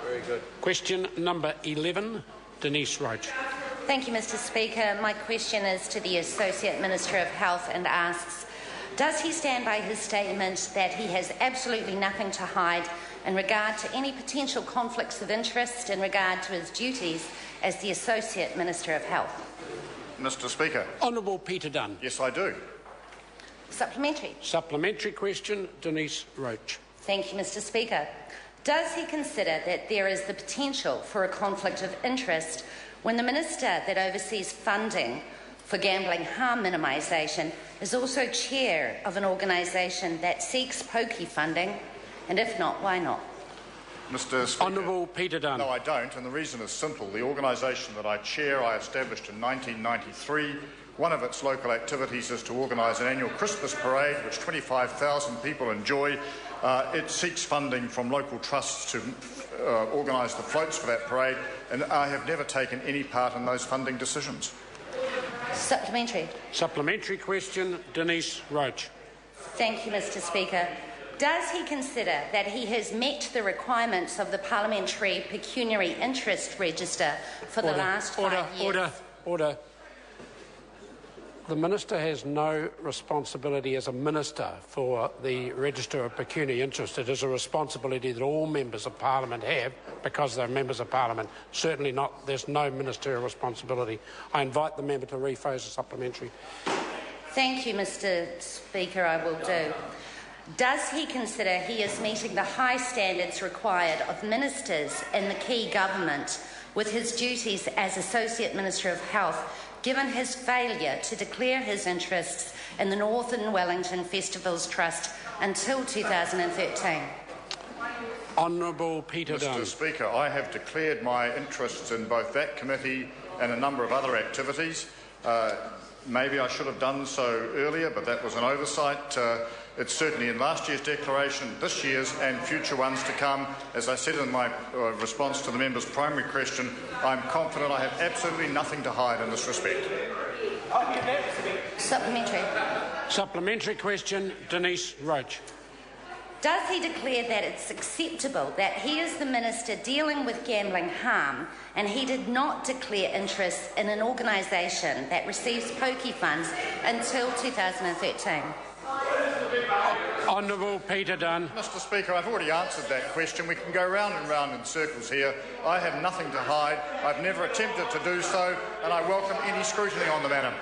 Very good. Question number 11, Denise Roche. Thank you, Mr Speaker. My question is to the Associate Minister of Health and asks, does he stand by his statement that he has absolutely nothing to hide in regard to any potential conflicts of interest in regard to his duties as the Associate Minister of Health? Mr Speaker. Honourable Peter Dunne. Yes, I do. Supplementary. Supplementary question, Denise Roche. Thank you, Mr Speaker. Does he consider that there is the potential for a conflict of interest when the Minister that oversees funding for gambling harm minimisation is also chair of an organisation that seeks pokey funding? And if not, why not? Mr Speaker. Honourable Peter Dunne. No, I don't, and the reason is simple. The organisation that I chair, I established in 1993. One of its local activities is to organise an annual Christmas parade, which 25,000 people enjoy. It seeks funding from local trusts to organise the floats for that parade, and I have never taken any part in those funding decisions. Supplementary. Supplementary question, Denise Roche. Thank you, Mr Speaker. Does he consider that he has met the requirements of the Parliamentary Pecuniary Interest Register for the last 5 years? Order. The Minister has no responsibility as a Minister for the Register of Pecuniary Interest. It is a responsibility that all members of Parliament have because they're members of Parliament. Certainly not, there's no ministerial responsibility. I invite the member to rephrase the supplementary. Thank you, Mr Speaker, I will do. Does he consider he is meeting the high standards required of ministers in the key government with his duties as Associate Minister of Health, given his failure to declare his interests in the Northern Wellington Festivals Trust until 2013? Honourable Peter Dunne. Mr Speaker, I have declared my interests in both that committee and a number of other activities. Maybe I should have done so earlier, but that was an oversight. It's certainly in last year's declaration, this year's and future ones to come. As I said in my response to the member's primary question, I'm confident I have absolutely nothing to hide in this respect. Supplementary. Supplementary question, Denise Roche. Does he declare that it's acceptable that he is the Minister dealing with gambling harm and he did not declare interest in an organisation that receives pokey funds until 2013? Honourable Peter Dunne. Mr Speaker, I've already answered that question. We can go round and round in circles here. I have nothing to hide. I've never attempted to do so, and I welcome any scrutiny on the matter.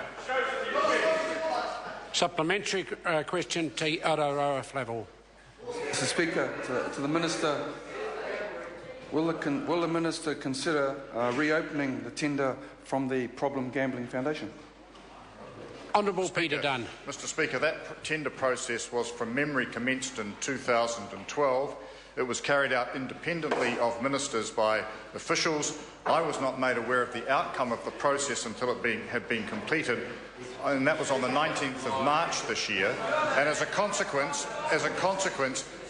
Supplementary question, Te Aroa Flavel. Mr Speaker, to the Minister, will the Minister consider reopening the tender from the Problem Gambling Foundation? Honourable Peter Dunne. Mr Speaker, that tender process was from memory commenced in 2012. It was carried out independently of ministers by officials. I was not made aware of the outcome of the process until it had been completed, and that was on the 19th of March this year. And as a consequence,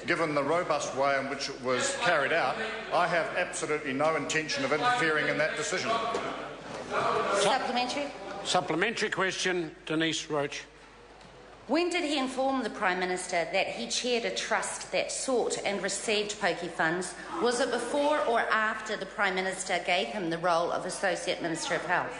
given the robust way in which it was carried out, I have absolutely no intention of interfering in that decision. Supplementary. Supplementary question, Denise Roche. When did he inform the Prime Minister that he chaired a trust that sought and received pokey funds? Was it before or after the Prime Minister gave him the role of Associate Minister of Health?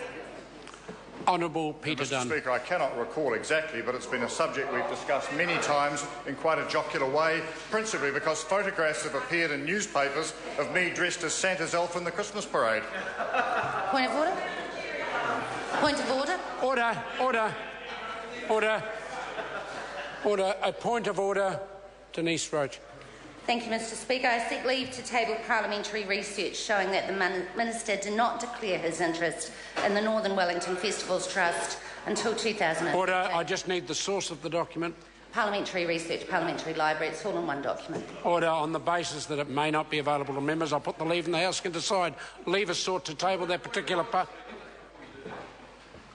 Honourable Peter Dunne. Mr Speaker, I cannot recall exactly, but it's been a subject we've discussed many times in quite a jocular way, principally because photographs have appeared in newspapers of me dressed as Santa's elf in the Christmas parade. Point of order? Point of order? Order. A point of order. Denise Roche. Thank you, Mr Speaker. I seek leave to table parliamentary research showing that the Minister did not declare his interest in the Northern Wellington Festivals Trust until 2000. Order. I just need the source of the document. Parliamentary research, parliamentary library. It's all in one document. Order. On the basis that it may not be available to members, I'll put the leave and the House can decide. Leave is sought to table that particular part.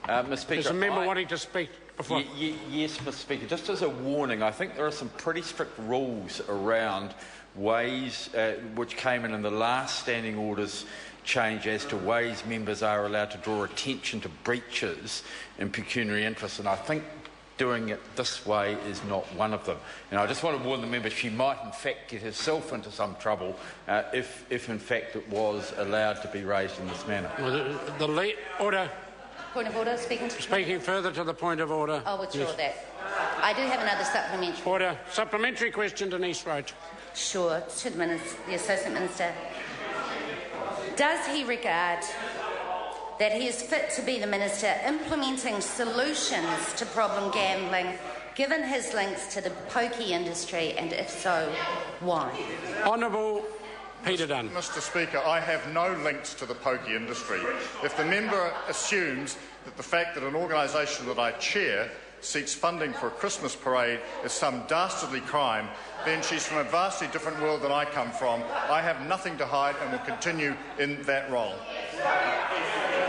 Mr Speaker, there's a member wanting to speak before. Yes, Mr Speaker. Just as a warning, I think there are some pretty strict rules around ways which came in the last standing orders change as to ways members are allowed to draw attention to breaches in pecuniary interest. And I think doing it this way is not one of them. And I just want to warn the member she might in fact get herself into some trouble if in fact it was allowed to be raised in this manner. Well, order. Point of order, Speaking further to the point of order. I'll withdraw that. I do have another supplementary. Order. Supplementary question, Denise Roche. Sure, to the Associate Minister. Does he regard that he is fit to be the Minister implementing solutions to problem gambling, given his links to the pokey industry, and if so, why? Honourable Peter Dunne. Mr Speaker, I have no links to the pokey industry. If the member assumes that the fact that an organisation that I chair seeks funding for a Christmas parade is some dastardly crime, then she's from a vastly different world than I come from. I have nothing to hide and will continue in that role.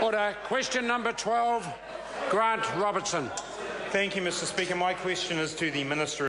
Order. Question number 12, Grant Robertson. Thank you, Mr Speaker. My question is to the Minister.